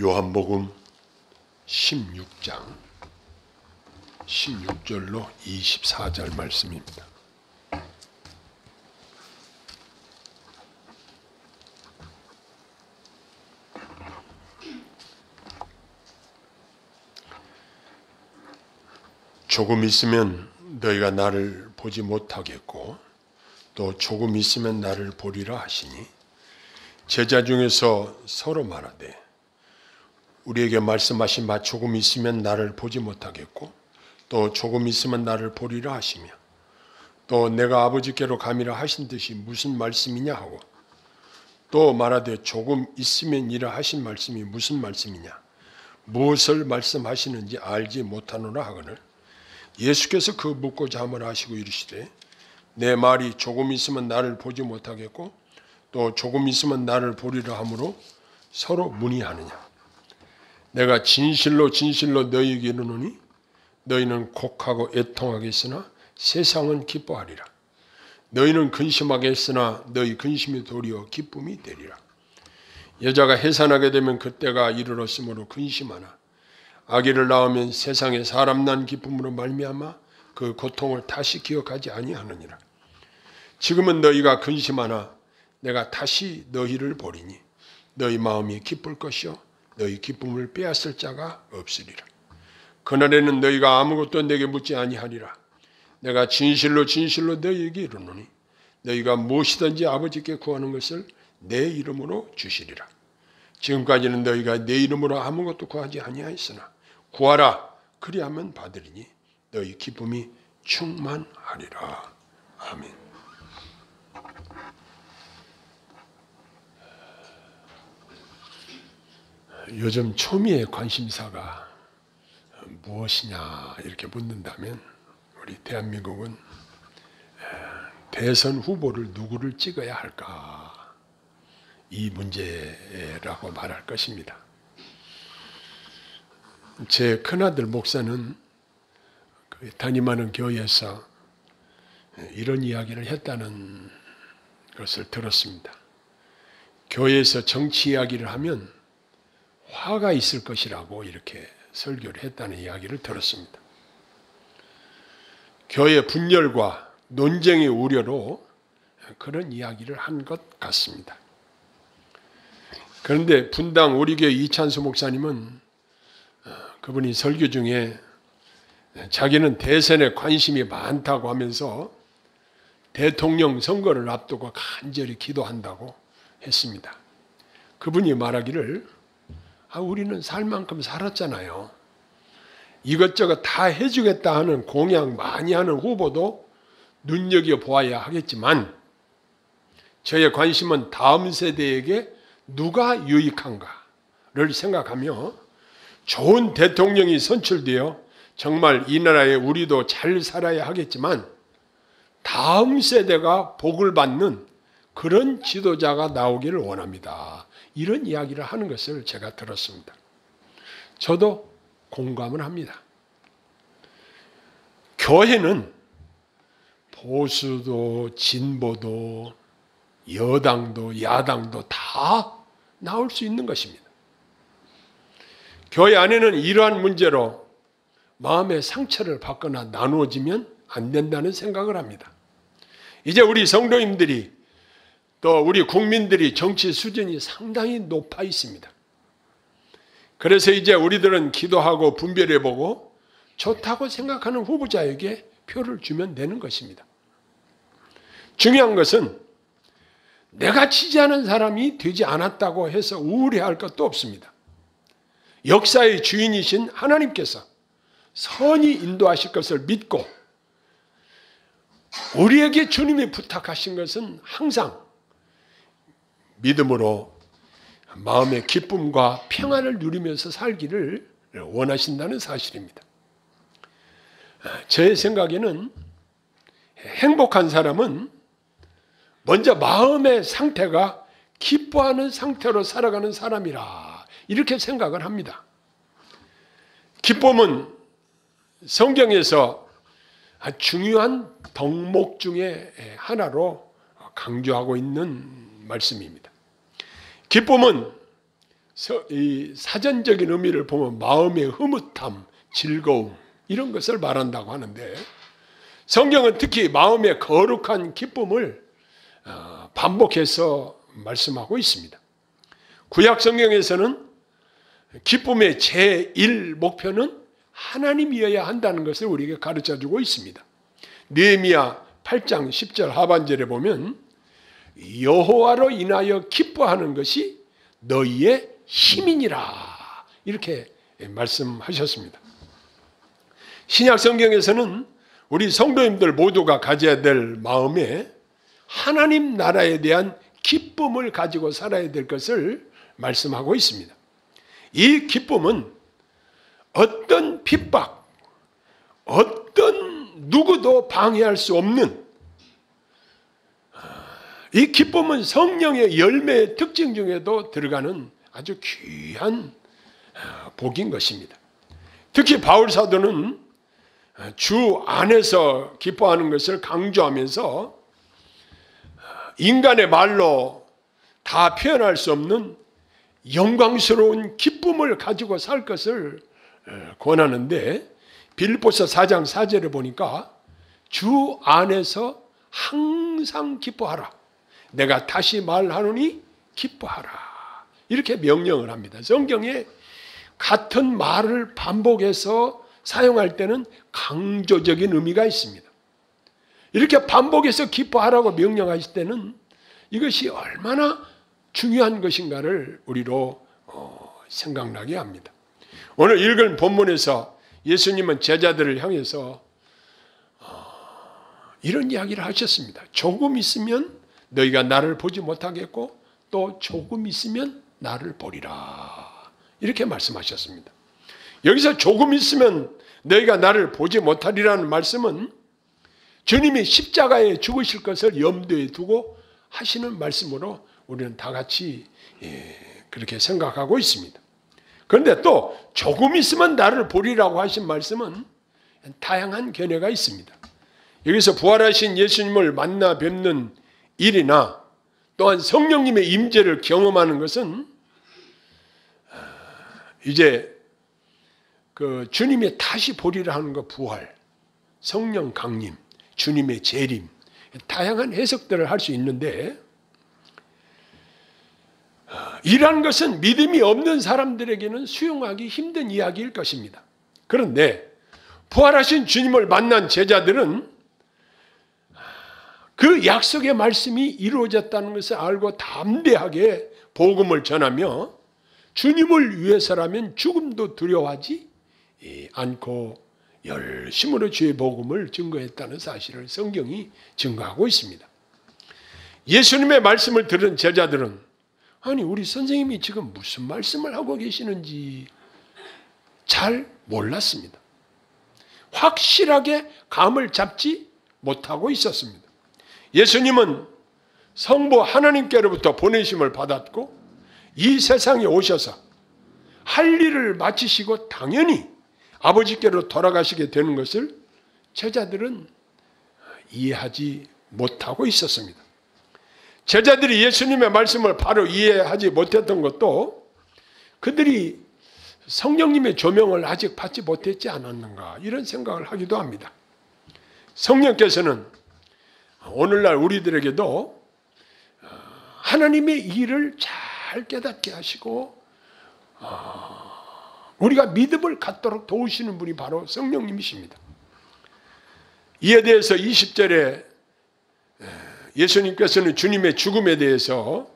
요한복음 16장 16절로 24절 말씀입니다. 조금 있으면 너희가 나를 보지 못하겠고 또 조금 있으면 나를 보리라 하시니 제자 중에서 서로 말하되 우리에게 말씀하신 바 조금 있으면 나를 보지 못하겠고 또 조금 있으면 나를 보리라 하시며 또 내가 아버지께로 감이라 하신 듯이 무슨 말씀이냐 하고 또 말하되 조금 있으면이라 하신 말씀이 무슨 말씀이냐 무엇을 말씀하시는지 알지 못하노라 하거늘 예수께서 그 묻고자 함을 아시고 이르시되 내 말이 조금 있으면 나를 보지 못하겠고 또 조금 있으면 나를 보리라 하므로 서로 문의하느냐. 내가 진실로 진실로 너희에게 이르노니 너희는 곡하고 애통하겠으나 세상은 기뻐하리라. 너희는 근심하겠으나 너희 근심이 도리어 기쁨이 되리라. 여자가 해산하게 되면 그때가 이르렀으므로 근심하나 아기를 낳으면 세상에 사람 난 기쁨으로 말미암아 그 고통을 다시 기억하지 아니하느니라. 지금은 너희가 근심하나 내가 다시 너희를 보리니 너희 마음이 기쁠 것이요 너희 기쁨을 빼앗을 자가 없으리라. 그날에는 너희가 아무것도 내게 묻지 아니하리라. 내가 진실로 진실로 너희에게 이르노니 너희가 무엇이든지 아버지께 구하는 것을 내 이름으로 주시리라. 지금까지는 너희가 내 이름으로 아무것도 구하지 아니하였으나 구하라 그리하면 받으리니 너희 기쁨이 충만하리라. 아멘. 요즘 초미의 관심사가 무엇이냐 이렇게 묻는다면 우리 대한민국은 대선 후보를 누구를 찍어야 할까 이 문제라고 말할 것입니다. 제 큰아들 목사는 담임하는 교회에서 이런 이야기를 했다는 것을 들었습니다. 교회에서 정치 이야기를 하면 화가 있을 것이라고 이렇게 설교를 했다는 이야기를 들었습니다. 교회 분열과 논쟁의 우려로 그런 이야기를 한 것 같습니다. 그런데 분당 우리교회 이찬수 목사님은 그분이 설교 중에 자기는 대선에 관심이 많다고 하면서 대통령 선거를 앞두고 간절히 기도한다고 했습니다. 그분이 말하기를 우리는 살 만큼 살았잖아요. 이것저것 다 해주겠다 하는 공약 많이 하는 후보도 눈여겨보아야 하겠지만 저의 관심은 다음 세대에게 누가 유익한가를 생각하며 좋은 대통령이 선출되어 정말 이 나라에 우리도 잘 살아야 하겠지만 다음 세대가 복을 받는 그런 지도자가 나오기를 원합니다. 이런 이야기를 하는 것을 제가 들었습니다. 저도 공감을 합니다. 교회는 보수도 진보도 여당도 야당도 다 나올 수 있는 것입니다. 교회 안에는 이러한 문제로 마음의 상처를 받거나 나누어지면 안 된다는 생각을 합니다. 이제 우리 성도님들이 또 우리 국민들이 정치 수준이 상당히 높아 있습니다. 그래서 이제 우리들은 기도하고 분별해보고 좋다고 생각하는 후보자에게 표를 주면 되는 것입니다. 중요한 것은 내가 지지하는 사람이 되지 않았다고 해서 우울해할 것도 없습니다. 역사의 주인이신 하나님께서 선히 인도하실 것을 믿고 우리에게 주님이 부탁하신 것은 항상 믿음으로 마음의 기쁨과 평안을 누리면서 살기를 원하신다는 사실입니다. 제 생각에는 행복한 사람은 먼저 마음의 상태가 기뻐하는 상태로 살아가는 사람이라 이렇게 생각을 합니다. 기쁨은 성경에서 중요한 덕목 중에 하나로 강조하고 있는 말씀입니다. 기쁨은 이 사전적인 의미를 보면 마음의 흐뭇함, 즐거움 이런 것을 말한다고 하는데, 성경은 특히 마음의 거룩한 기쁨을 반복해서 말씀하고 있습니다. 구약 성경에서는 기쁨의 제1 목표는 하나님이어야 한다는 것을 우리에게 가르쳐주고 있습니다. 느헤미야 8장 10절 하반절에 보면 여호와로 인하여 기뻐하는 것이 너희의 힘이니라, 이렇게 말씀하셨습니다. 신약 성경에서는 우리 성도님들 모두가 가져야 될 마음에 하나님 나라에 대한 기쁨을 가지고 살아야 될 것을 말씀하고 있습니다. 이 기쁨은 어떤 핍박, 어떤 누구도 방해할 수 없는, 이 기쁨은 성령의 열매의 특징 중에도 들어가는 아주 귀한 복인 것입니다. 특히 바울 사도는 주 안에서 기뻐하는 것을 강조하면서 인간의 말로 다 표현할 수 없는 영광스러운 기쁨을 가지고 살 것을 권하는데, 빌립보서 4장 4절에 보니까 주 안에서 항상 기뻐하라, 내가 다시 말하노니 기뻐하라, 이렇게 명령을 합니다. 성경에 같은 말을 반복해서 사용할 때는 강조적인 의미가 있습니다. 이렇게 반복해서 기뻐하라고 명령하실 때는 이것이 얼마나 중요한 것인가를 우리로 생각나게 합니다. 오늘 읽은 본문에서 예수님은 제자들을 향해서 이런 이야기를 하셨습니다. 조금 있으면 너희가 나를 보지 못하겠고 또 조금 있으면 나를 보리라, 이렇게 말씀하셨습니다. 여기서 조금 있으면 너희가 나를 보지 못하리라는 말씀은 주님이 십자가에 죽으실 것을 염두에 두고 하시는 말씀으로 우리는 다 같이 그렇게 생각하고 있습니다. 그런데 또 조금 있으면 나를 보리라고 하신 말씀은 다양한 견해가 있습니다. 여기서 부활하신 예수님을 만나 뵙는 일이나 또한 성령님의 임재를 경험하는 것은 이제 그 주님의 다시 보리라 하는 것, 부활, 성령 강림, 주님의 재림, 다양한 해석들을 할 수 있는데, 이라는 것은 믿음이 없는 사람들에게는 수용하기 힘든 이야기일 것입니다. 그런데 부활하신 주님을 만난 제자들은 그 약속의 말씀이 이루어졌다는 것을 알고 담대하게 복음을 전하며 주님을 위해서라면 죽음도 두려워하지 않고 열심으로 주의 복음을 증거했다는 사실을 성경이 증거하고 있습니다. 예수님의 말씀을 들은 제자들은 아니 우리 선생님이 지금 무슨 말씀을 하고 계시는지 잘 몰랐습니다. 확실하게 감을 잡지 못하고 있었습니다. 예수님은 성부 하나님께로부터 보내심을 받았고 이 세상에 오셔서 할 일을 마치시고 당연히 아버지께로 돌아가시게 되는 것을 제자들은 이해하지 못하고 있었습니다. 제자들이 예수님의 말씀을 바로 이해하지 못했던 것도 그들이 성령님의 조명을 아직 받지 못했지 않았는가, 이런 생각을 하기도 합니다. 성령께서는 오늘날 우리들에게도 하나님의 일을 잘 깨닫게 하시고 우리가 믿음을 갖도록 도우시는 분이 바로 성령님이십니다. 이에 대해서 20절에 예수님께서는 주님의 죽음에 대해서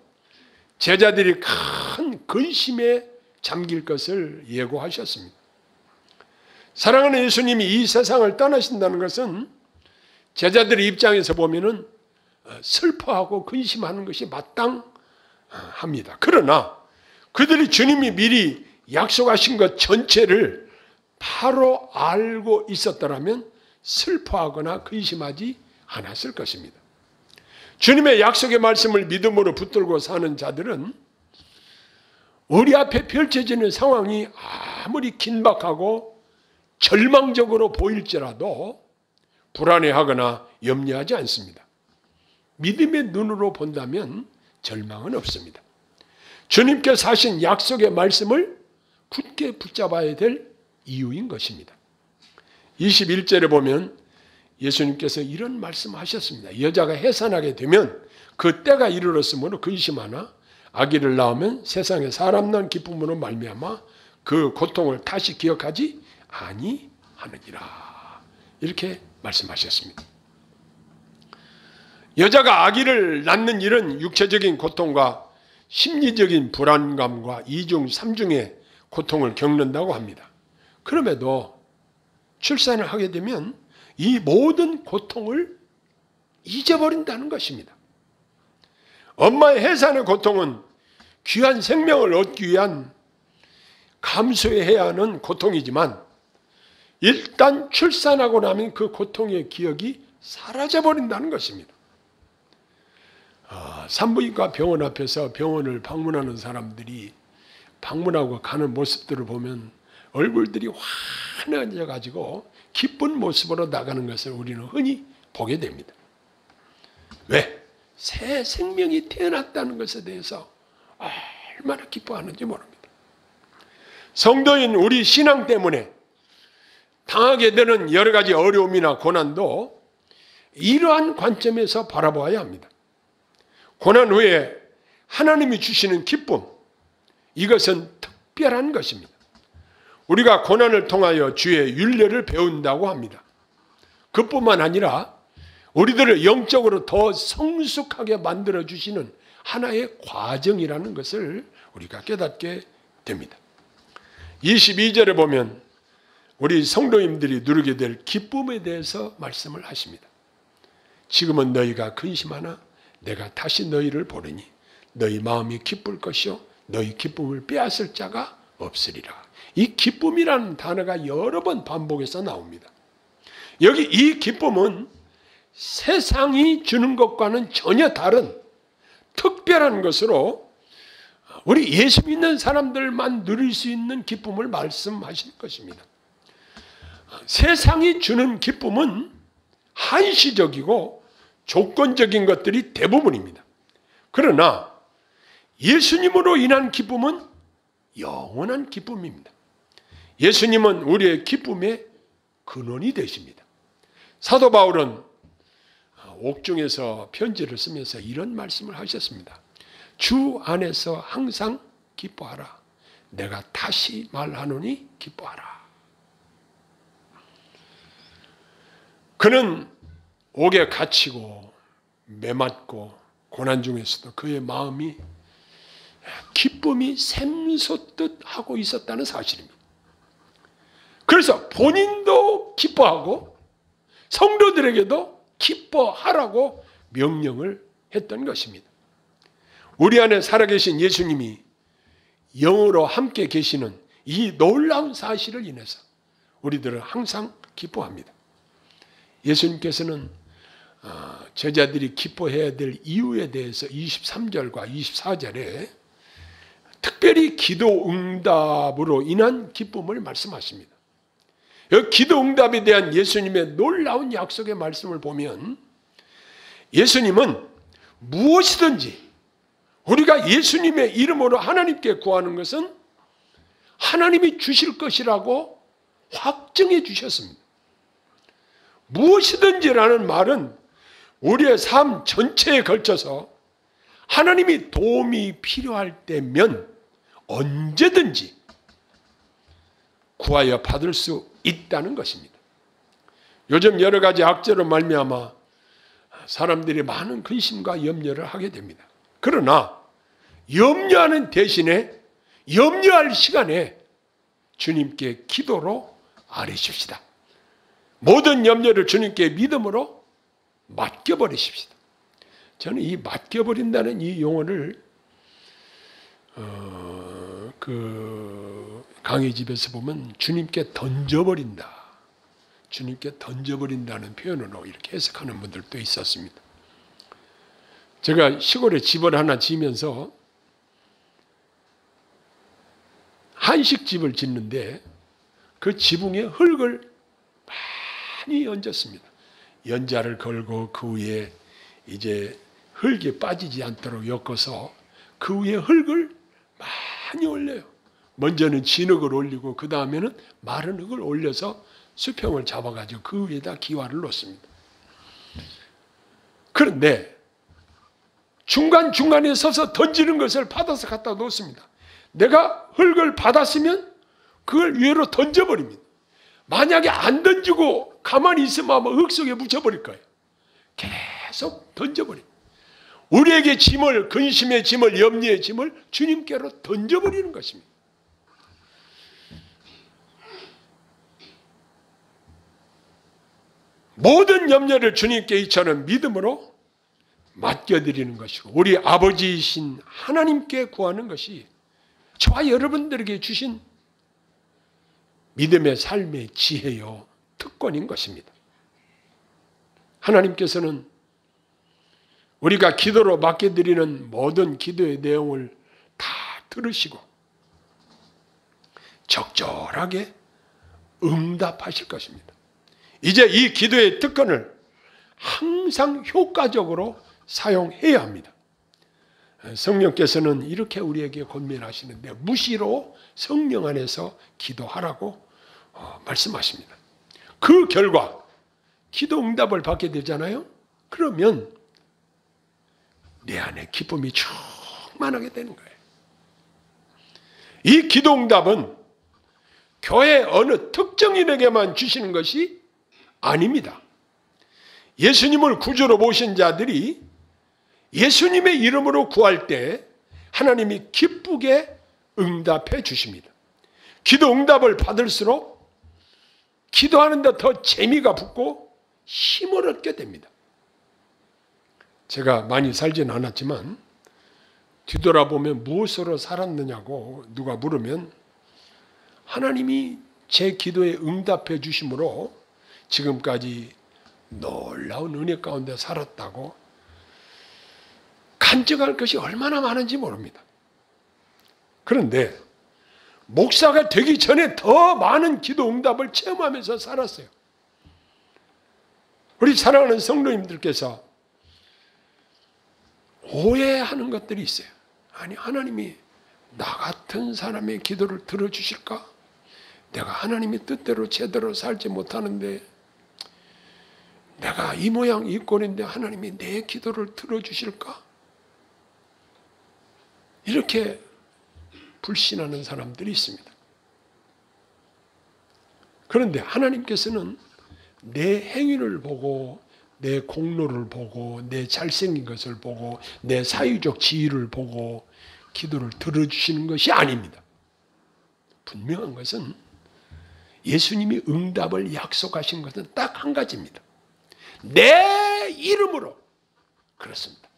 제자들이 큰 근심에 잠길 것을 예고하셨습니다. 사랑하는 예수님이 이 세상을 떠나신다는 것은 제자들의 입장에서 보면은 슬퍼하고 근심하는 것이 마땅합니다. 그러나 그들이 주님이 미리 약속하신 것 전체를 바로 알고 있었더라면 슬퍼하거나 근심하지 않았을 것입니다. 주님의 약속의 말씀을 믿음으로 붙들고 사는 자들은 우리 앞에 펼쳐지는 상황이 아무리 긴박하고 절망적으로 보일지라도 불안해하거나 염려하지 않습니다. 믿음의 눈으로 본다면 절망은 없습니다. 주님께서 하신 약속의 말씀을 굳게 붙잡아야 될 이유인 것입니다. 21절에 보면 예수님께서 이런 말씀하셨습니다. 여자가 해산하게 되면 그 때가 이르렀으므로 근심하나 아기를 낳으면 세상에 사람 낳은 기쁨으로 말미암아 그 고통을 다시 기억하지 아니하느니라. 이렇게 말씀하셨습니다. 여자가 아기를 낳는 일은 육체적인 고통과 심리적인 불안감과 이중 삼중의 고통을 겪는다고 합니다. 그럼에도 출산을 하게 되면 이 모든 고통을 잊어버린다는 것입니다. 엄마의 해산의 고통은 귀한 생명을 얻기 위한 감수해야 하는 고통이지만 일단 출산하고 나면 그 고통의 기억이 사라져버린다는 것입니다. 산부인과 병원 앞에서 병원을 방문하는 사람들이 방문하고 가는 모습들을 보면 얼굴들이 환해져가지고 기쁜 모습으로 나가는 것을 우리는 흔히 보게 됩니다. 왜? 새 생명이 태어났다는 것에 대해서 얼마나 기뻐하는지 모릅니다. 성도인 우리 신앙 때문에 당하게 되는 여러 가지 어려움이나 고난도 이러한 관점에서 바라보아야 합니다. 고난 후에 하나님이 주시는 기쁨, 이것은 특별한 것입니다. 우리가 고난을 통하여 주의 율례를 배운다고 합니다. 그뿐만 아니라 우리들을 영적으로 더 성숙하게 만들어주시는 하나의 과정이라는 것을 우리가 깨닫게 됩니다. 22절에 보면 우리 성도님들이 누리게 될 기쁨에 대해서 말씀을 하십니다. 지금은 너희가 근심하나 내가 다시 너희를 보리니 너희 마음이 기쁠 것이요 너희 기쁨을 빼앗을 자가 없으리라. 이 기쁨이라는 단어가 여러 번 반복해서 나옵니다. 여기 이 기쁨은 세상이 주는 것과는 전혀 다른 특별한 것으로 우리 예수 믿는 사람들만 누릴 수 있는 기쁨을 말씀하실 것입니다. 세상이 주는 기쁨은 한시적이고 조건적인 것들이 대부분입니다. 그러나 예수님으로 인한 기쁨은 영원한 기쁨입니다. 예수님은 우리의 기쁨의 근원이 되십니다. 사도 바울은 옥중에서 편지를 쓰면서 이런 말씀을 하셨습니다. 주 안에서 항상 기뻐하라. 내가 다시 말하노니 기뻐하라. 그는 옥에 갇히고 매맞고 고난 중에서도 그의 마음이 기쁨이 샘솟듯 하고 있었다는 사실입니다. 그래서 본인도 기뻐하고 성도들에게도 기뻐하라고 명령을 했던 것입니다. 우리 안에 살아계신 예수님이 영으로 함께 계시는 이 놀라운 사실을 인해서 우리들은 항상 기뻐합니다. 예수님께서는 제자들이 기뻐해야 될 이유에 대해서 23절과 24절에 특별히 기도 응답으로 인한 기쁨을 말씀하십니다. 여기 기도 응답에 대한 예수님의 놀라운 약속의 말씀을 보면 예수님은 무엇이든지 우리가 예수님의 이름으로 하나님께 구하는 것은 하나님이 주실 것이라고 확증해 주셨습니다. 무엇이든지라는 말은 우리의 삶 전체에 걸쳐서 하나님이 도움이 필요할 때면 언제든지 구하여 받을 수 있다는 것입니다. 요즘 여러 가지 악재로 말미암아 사람들이 많은 근심과 염려를 하게 됩니다. 그러나 염려하는 대신에 염려할 시간에 주님께 기도로 아뢰십시다. 모든 염려를 주님께 믿음으로 맡겨버리십시다. 저는 이 맡겨버린다는 이 용어를 강의집에서 보면 주님께 던져버린다. 주님께 던져버린다는 표현으로 이렇게 해석하는 분들도 있었습니다. 제가 시골에 집을 하나 지면서 한식집을 짓는데 그 지붕에 흙을 많이 얹었습니다. 연자를 걸고 그 위에 이제 흙이 빠지지 않도록 엮어서 그 위에 흙을 많이 올려요. 먼저는 진흙을 올리고 그 다음에는 마른 흙을 올려서 수평을 잡아가지고 그 위에다 기와를 놓습니다. 그런데 중간중간에 서서 던지는 것을 받아서 갖다 놓습니다. 내가 흙을 받았으면 그걸 위로 던져버립니다. 만약에 안 던지고 가만히 있으면 아마 흙 속에 묻혀버릴 거예요. 계속 던져버립니다. 우리에게 짐을, 근심의 짐을, 염려의 짐을 주님께로 던져버리는 것입니다. 모든 염려를 주님께 이처럼 믿음으로 맡겨드리는 것이고 우리 아버지이신 하나님께 구하는 것이 저와 여러분들에게 주신 믿음의 삶의 지혜요 특권인 것입니다. 하나님께서는 우리가 기도로 맡겨드리는 모든 기도의 내용을 다 들으시고 적절하게 응답하실 것입니다. 이제 이 기도의 특권을 항상 효과적으로 사용해야 합니다. 성령께서는 이렇게 우리에게 권면하시는데 무시로 성령 안에서 기도하라고 말씀하십니다. 그 결과 기도 응답을 받게 되잖아요. 그러면 내 안에 기쁨이 충만하게 되는 거예요. 이 기도 응답은 교회 어느 특정인에게만 주시는 것이 아닙니다. 예수님을 구주로 모신 자들이 예수님의 이름으로 구할 때 하나님이 기쁘게 응답해 주십니다. 기도 응답을 받을수록 기도하는데 더 재미가 붙고 힘을 얻게 됩니다. 제가 많이 살진 않았지만 뒤돌아보면 무엇으로 살았느냐고 누가 물으면 하나님이 제 기도에 응답해 주심으로 지금까지 놀라운 은혜 가운데 살았다고 간증할 것이 얼마나 많은지 모릅니다. 그런데 목사가 되기 전에 더 많은 기도 응답을 체험하면서 살았어요. 우리 사랑하는 성도님들께서 오해하는 것들이 있어요. 아니, 하나님이 나 같은 사람의 기도를 들어주실까? 내가 하나님의 뜻대로 제대로 살지 못하는데 내가 이 모양 이 꼴인데 하나님이 내 기도를 들어주실까? 이렇게 불신하는 사람들이 있습니다. 그런데 하나님께서는 내 행위를 보고 내 공로를 보고 내 잘생긴 것을 보고 내 사회적 지위를 보고 기도를 들어주시는 것이 아닙니다. 분명한 것은 예수님이 응답을 약속하신 것은 딱 한 가지입니다. 내 이름으로. 그렇습니다.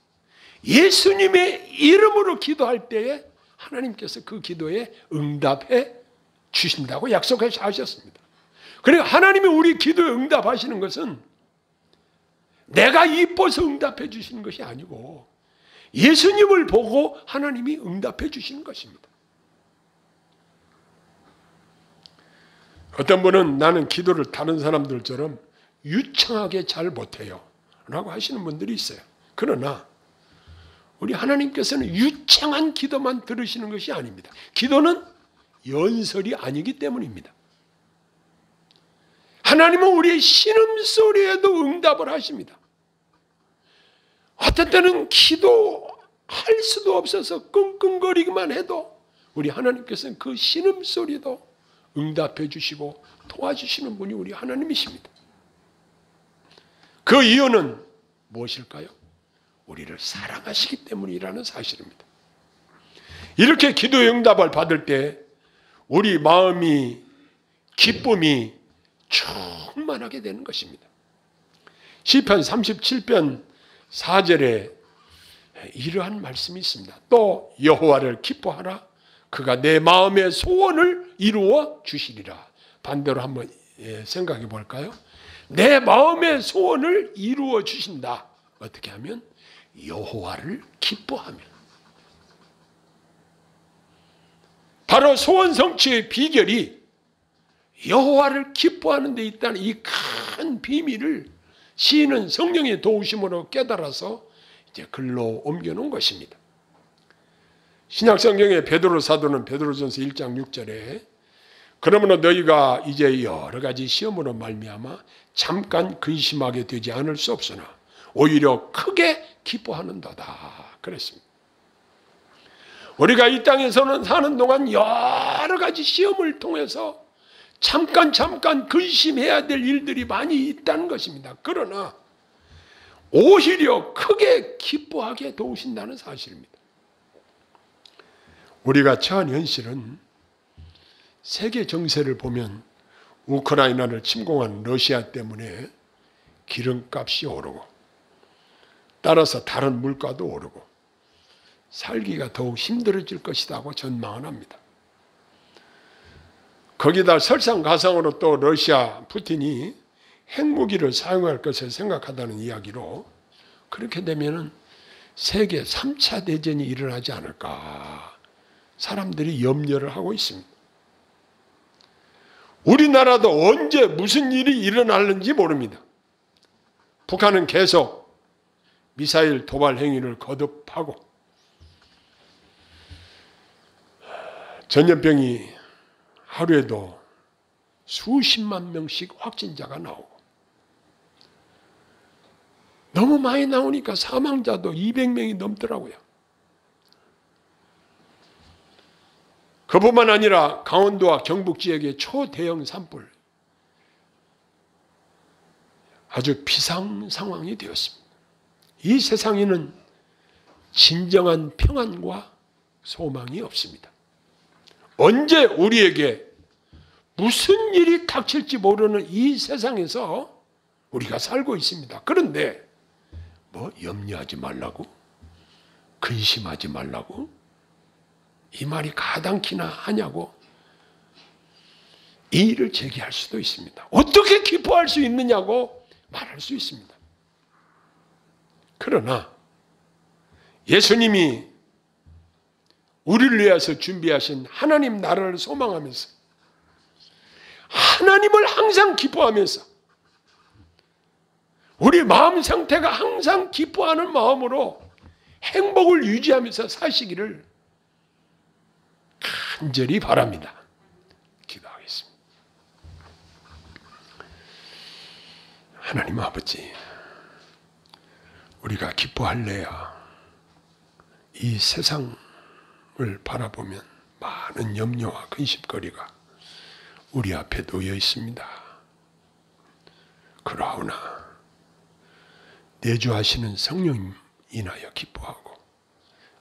예수님의 이름으로 기도할 때에 하나님께서 그 기도에 응답해 주신다고 약속하셨습니다. 그리고 하나님이 우리 기도에 응답하시는 것은 내가 이뻐서 응답해 주시는 것이 아니고 예수님을 보고 하나님이 응답해 주시는 것입니다. 어떤 분은 나는 기도를 다른 사람들처럼 유창하게 잘 못해요 라고 하시는 분들이 있어요. 그러나 우리 하나님께서는 유창한 기도만 들으시는 것이 아닙니다. 기도는 연설이 아니기 때문입니다. 하나님은 우리의 신음소리에도 응답을 하십니다. 어떤 때는 기도할 수도 없어서 끙끙거리기만 해도 우리 하나님께서는 그 신음소리도 응답해 주시고 도와주시는 분이 우리 하나님이십니다. 그 이유는 무엇일까요? 우리를 사랑하시기 때문이라는 사실입니다. 이렇게 기도의 응답을 받을 때 우리 마음이 기쁨이 충만하게 되는 것입니다. 시편 37편 4절에 이러한 말씀이 있습니다. 또 여호와를 기뻐하라. 그가 내 마음의 소원을 이루어 주시리라. 반대로 한번 생각해 볼까요? 내 마음의 소원을 이루어 주신다. 어떻게 하면? 여호와를 기뻐하면. 바로 소원 성취의 비결이 여호와를 기뻐하는 데 있다는 이 큰 비밀을 시인은 성령의 도우심으로 깨달아서 이제 글로 옮겨놓은 것입니다. 신약성경의 베드로 사도는 베드로전서 1장 6절에 그러므로 너희가 이제 여러 가지 시험으로 말미암아 잠깐 근심하게 되지 않을 수 없으나 오히려 크게 기뻐하는도다 그랬습니다. 우리가 이 땅에서는 사는 동안 여러 가지 시험을 통해서 잠깐 근심해야 될 일들이 많이 있다는 것입니다. 그러나 오히려 크게 기뻐하게 도우신다는 사실입니다. 우리가 처한 현실은 세계 정세를 보면 우크라이나를 침공한 러시아 때문에 기름값이 오르고 따라서 다른 물가도 오르고 살기가 더욱 힘들어질 것이라고 전망을 합니다. 거기다 설상가상으로 또 러시아 푸틴이 핵무기를 사용할 것을 생각하다는 이야기로 그렇게 되면 세계 3차 대전이 일어나지 않을까 사람들이 염려를 하고 있습니다. 우리나라도 언제 무슨 일이 일어날는지 모릅니다. 북한은 계속 미사일 도발 행위를 거듭하고 전염병이 하루에도 수십만 명씩 확진자가 나오고 너무 많이 나오니까 사망자도 200명이 넘더라고요. 그뿐만 아니라 강원도와 경북 지역의 초대형 산불 아주 비상 상황이 되었습니다. 이 세상에는 진정한 평안과 소망이 없습니다. 언제 우리에게 무슨 일이 닥칠지 모르는 이 세상에서 우리가 살고 있습니다. 그런데 뭐 염려하지 말라고? 근심하지 말라고? 이 말이 가당키나 하냐고 이의를 제기할 수도 있습니다. 어떻게 기뻐할 수 있느냐고 말할 수 있습니다. 그러나 예수님이 우리를 위해서 준비하신 하나님 나라를 소망하면서 하나님을 항상 기뻐하면서 우리 마음 상태가 항상 기뻐하는 마음으로 행복을 유지하면서 사시기를 간절히 바랍니다. 기도하겠습니다. 하나님 아버지, 우리가 기뻐할래야 이 세상을 바라보면 많은 염려와 근심거리가 우리 앞에 놓여 있습니다. 그러하오나 내주하시는 성령님 인하여 기뻐하고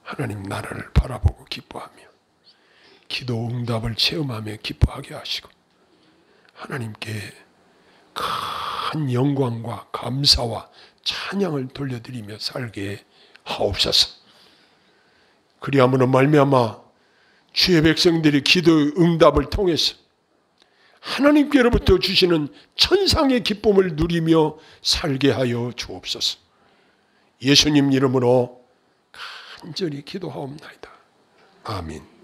하나님 나라를 바라보고 기뻐하며 기도 응답을 체험하며 기뻐하게 하시고 하나님께 큰 영광과 감사와 찬양을 돌려드리며 살게 하옵소서. 그리함으로 말미암아 주의 백성들이 기도 응답을 통해서 하나님께로부터 주시는 천상의 기쁨을 누리며 살게 하여 주옵소서. 예수님 이름으로 간절히 기도하옵나이다. 아멘.